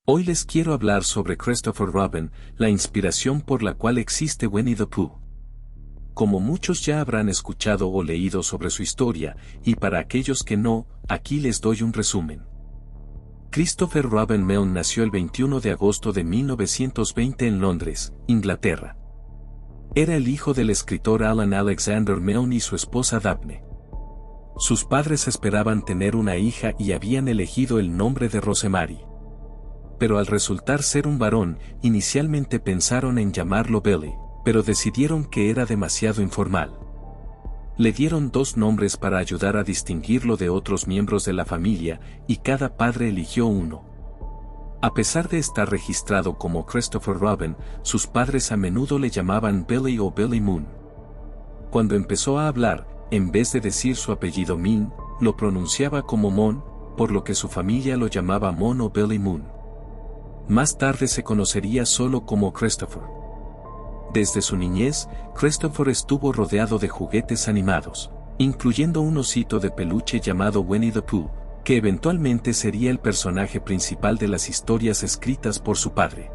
Hoy les quiero hablar sobre Christopher Robin, la inspiración por la cual existe Winnie the Pooh. Como muchos ya habrán escuchado o leído sobre su historia, y para aquellos que no, aquí les doy un resumen. Christopher Robin Milne nació el 21 de agosto de 1920 en Londres, Inglaterra. Era el hijo del escritor Alan Alexander Milne y su esposa Daphne. Sus padres esperaban tener una hija y habían elegido el nombre de Rosemary. Pero al resultar ser un varón, inicialmente pensaron en llamarlo Billy, pero decidieron que era demasiado informal. Le dieron dos nombres para ayudar a distinguirlo de otros miembros de la familia, y cada padre eligió uno. A pesar de estar registrado como Christopher Robin, sus padres a menudo le llamaban Billy o Billy Moon. Cuando empezó a hablar, en vez de decir su apellido Min, lo pronunciaba como Mon, por lo que su familia lo llamaba Mon o Billy Moon. Más tarde se conocería solo como Christopher. Desde su niñez, Christopher estuvo rodeado de juguetes animados, incluyendo un osito de peluche llamado Winnie the Pooh, que eventualmente sería el personaje principal de las historias escritas por su padre.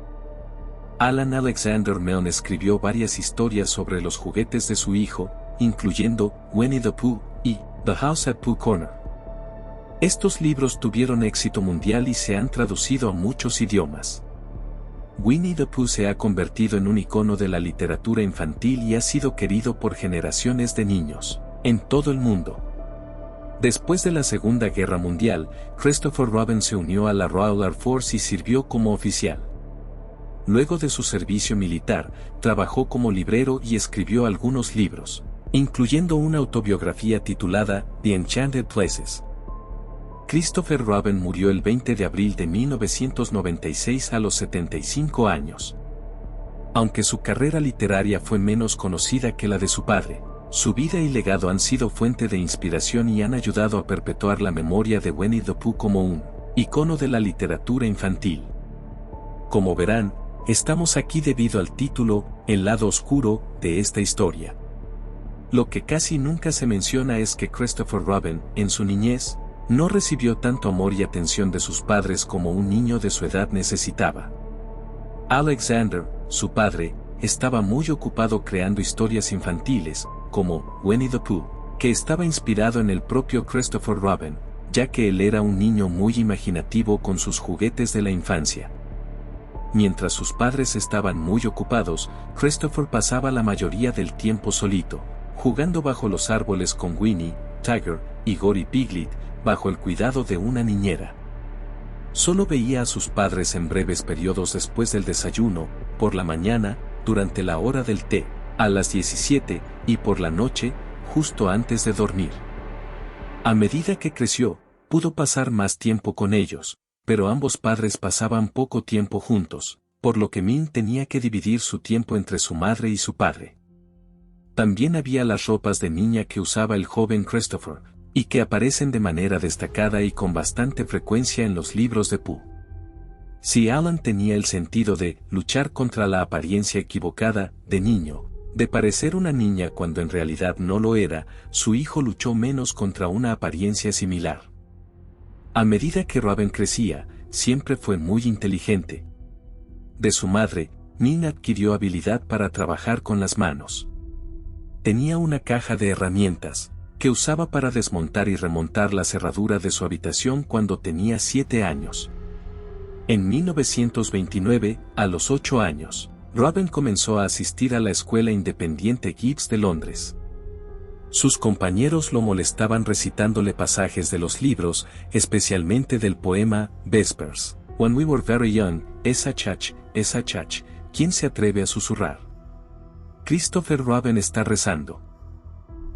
Alan Alexander Milne escribió varias historias sobre los juguetes de su hijo, incluyendo Winnie the Pooh y The House at Pooh Corner. Estos libros tuvieron éxito mundial y se han traducido a muchos idiomas. Winnie the Pooh se ha convertido en un icono de la literatura infantil y ha sido querido por generaciones de niños en todo el mundo. Después de la Segunda Guerra Mundial, Christopher Robin se unió a la Royal Air Force y sirvió como oficial. Luego de su servicio militar, trabajó como librero y escribió algunos libros, incluyendo una autobiografía titulada The Enchanted Places. Christopher Robin murió el 20 de abril de 1996 a los 75 años. Aunque su carrera literaria fue menos conocida que la de su padre, su vida y legado han sido fuente de inspiración y han ayudado a perpetuar la memoria de Winnie the Pooh como un icono de la literatura infantil. Como verán, estamos aquí debido al título, El lado oscuro, de esta historia. Lo que casi nunca se menciona es que Christopher Robin, en su niñez, no recibió tanto amor y atención de sus padres como un niño de su edad necesitaba. Alexander, su padre, estaba muy ocupado creando historias infantiles, como Winnie the Pooh, que estaba inspirado en el propio Christopher Robin, ya que él era un niño muy imaginativo con sus juguetes de la infancia. Mientras sus padres estaban muy ocupados, Christopher pasaba la mayoría del tiempo solito, jugando bajo los árboles con Winnie, Tiger, Igor y Piglet, bajo el cuidado de una niñera. Solo veía a sus padres en breves periodos después del desayuno, por la mañana, durante la hora del té, a las 17, y por la noche, justo antes de dormir. A medida que creció, pudo pasar más tiempo con ellos, pero ambos padres pasaban poco tiempo juntos, por lo que Min tenía que dividir su tiempo entre su madre y su padre. También había las ropas de niña que usaba el joven Christopher, y que aparecen de manera destacada y con bastante frecuencia en los libros de Pooh. Si Alan tenía el sentido de luchar contra la apariencia equivocada de niño, de parecer una niña cuando en realidad no lo era, su hijo luchó menos contra una apariencia similar. A medida que Robin crecía, siempre fue muy inteligente. De su madre, Min adquirió habilidad para trabajar con las manos. Tenía una caja de herramientas, que usaba para desmontar y remontar la cerradura de su habitación cuando tenía 7 años. En 1929, a los 8 años, Robin comenzó a asistir a la escuela independiente Gibbs de Londres. Sus compañeros lo molestaban recitándole pasajes de los libros, especialmente del poema Vespers. When we were very young, esa chach, ¿quién se atreve a susurrar? Christopher Robin está rezando.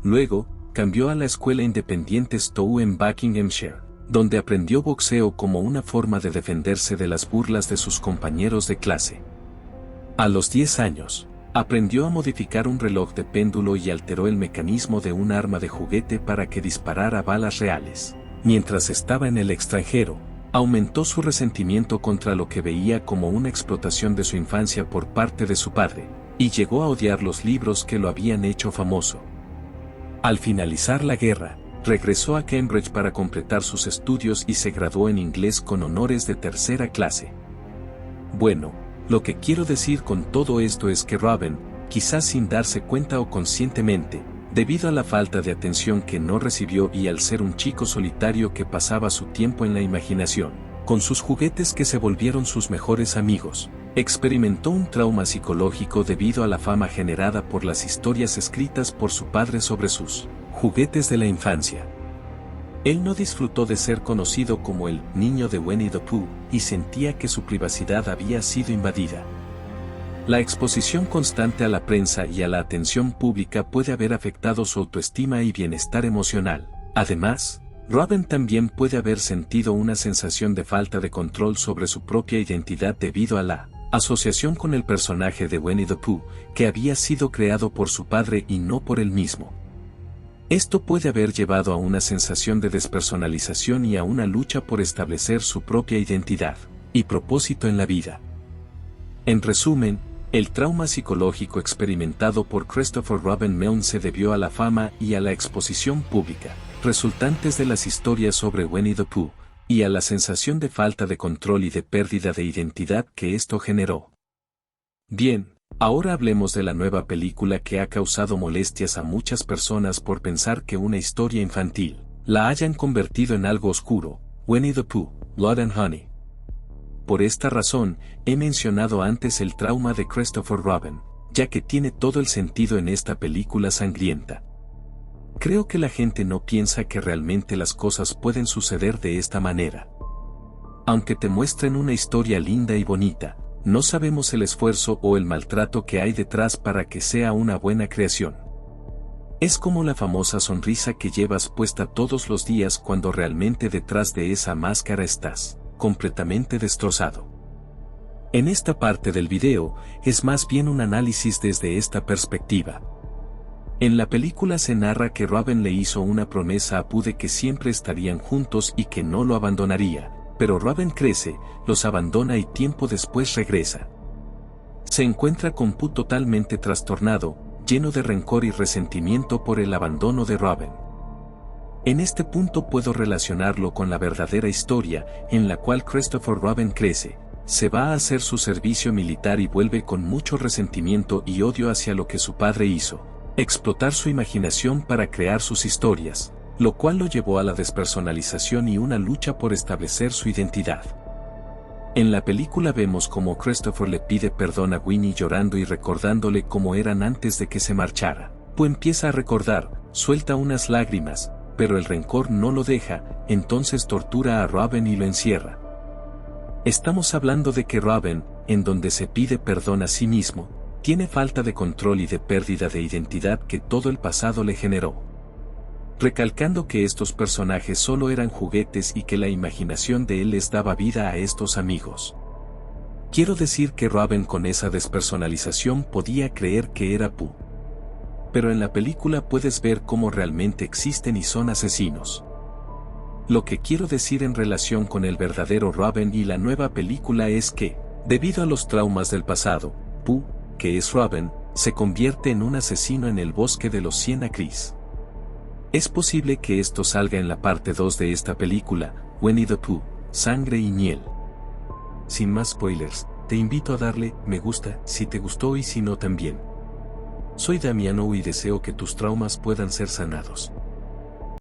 Luego, cambió a la escuela independiente Stowe en Buckinghamshire, donde aprendió boxeo como una forma de defenderse de las burlas de sus compañeros de clase. A los 10 años, aprendió a modificar un reloj de péndulo y alteró el mecanismo de un arma de juguete para que disparara balas reales. Mientras estaba en el extranjero, aumentó su resentimiento contra lo que veía como una explotación de su infancia por parte de su padre, y llegó a odiar los libros que lo habían hecho famoso. Al finalizar la guerra, regresó a Cambridge para completar sus estudios y se graduó en inglés con honores de tercera clase. Bueno, lo que quiero decir con todo esto es que Robin, quizás sin darse cuenta o conscientemente, debido a la falta de atención que no recibió y al ser un chico solitario que pasaba su tiempo en la imaginación, con sus juguetes que se volvieron sus mejores amigos, experimentó un trauma psicológico debido a la fama generada por las historias escritas por su padre sobre sus juguetes de la infancia. Él no disfrutó de ser conocido como el niño de Winnie the Pooh y sentía que su privacidad había sido invadida. La exposición constante a la prensa y a la atención pública puede haber afectado su autoestima y bienestar emocional. Además, Robin también puede haber sentido una sensación de falta de control sobre su propia identidad debido a la asociación con el personaje de Winnie the Pooh, que había sido creado por su padre y no por él mismo. Esto puede haber llevado a una sensación de despersonalización y a una lucha por establecer su propia identidad y propósito en la vida. En resumen, el trauma psicológico experimentado por Christopher Robin Milne se debió a la fama y a la exposición pública, resultantes de las historias sobre Winnie the Pooh, y a la sensación de falta de control y de pérdida de identidad que esto generó. Bien, ahora hablemos de la nueva película que ha causado molestias a muchas personas por pensar que una historia infantil la hayan convertido en algo oscuro, Winnie the Pooh, Blood and Honey. Por esta razón, he mencionado antes el trauma de Christopher Robin, ya que tiene todo el sentido en esta película sangrienta. Creo que la gente no piensa que realmente las cosas pueden suceder de esta manera. Aunque te muestren una historia linda y bonita, no sabemos el esfuerzo o el maltrato que hay detrás para que sea una buena creación. Es como la famosa sonrisa que llevas puesta todos los días cuando realmente detrás de esa máscara estás completamente destrozado. En esta parte del video, es más bien un análisis desde esta perspectiva. En la película se narra que Robin le hizo una promesa a Pooh de que siempre estarían juntos y que no lo abandonaría, pero Robin crece, los abandona y tiempo después regresa. Se encuentra con Pooh totalmente trastornado, lleno de rencor y resentimiento por el abandono de Robin. En este punto puedo relacionarlo con la verdadera historia, en la cual Christopher Robin crece, se va a hacer su servicio militar y vuelve con mucho resentimiento y odio hacia lo que su padre hizo, explotar su imaginación para crear sus historias, lo cual lo llevó a la despersonalización y una lucha por establecer su identidad. En la película vemos cómo Christopher le pide perdón a Winnie llorando y recordándole cómo eran antes de que se marchara. Pooh empieza a recordar, suelta unas lágrimas, pero el rencor no lo deja, entonces tortura a Robin y lo encierra. Estamos hablando de que Robin, en donde se pide perdón a sí mismo, tiene falta de control y de pérdida de identidad que todo el pasado le generó. Recalcando que estos personajes solo eran juguetes y que la imaginación de él les daba vida a estos amigos. Quiero decir que Robin con esa despersonalización podía creer que era Pooh. Pero en la película puedes ver cómo realmente existen y son asesinos. Lo que quiero decir en relación con el verdadero Robin y la nueva película es que, debido a los traumas del pasado, Pooh, que es Robin, se convierte en un asesino en el bosque de los 100 acres. Es posible que esto salga en la parte 2 de esta película, Winnie the Pooh, Sangre y Miel. Sin más spoilers, te invito a darle me gusta si te gustó y si no también. Soy Damiano y deseo que tus traumas puedan ser sanados.